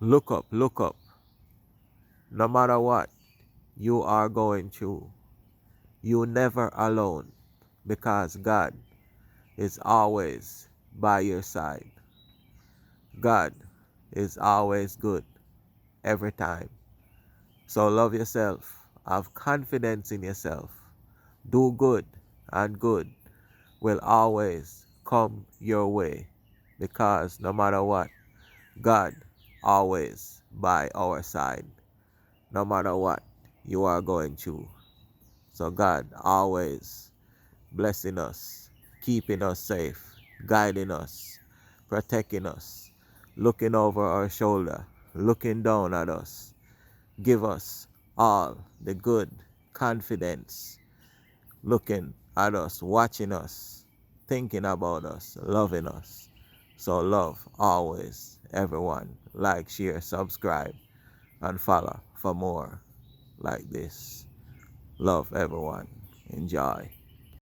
Look up, look up. No matter what you are going through, you're never alone because God is always by your side. God is always good every time. So love yourself. Have confidence in yourself. Do good, and good will always come your way because no matter what, God always by our side. No matter what you are going through. So God always blessing us, keeping us safe, guiding us, protecting us, looking over our shoulder, looking down at us. Give us all the good confidence, looking at us, watching us, thinking about us, loving us. So love always, everyone. Like, share, subscribe, and follow for more like this. Love everyone. Enjoy.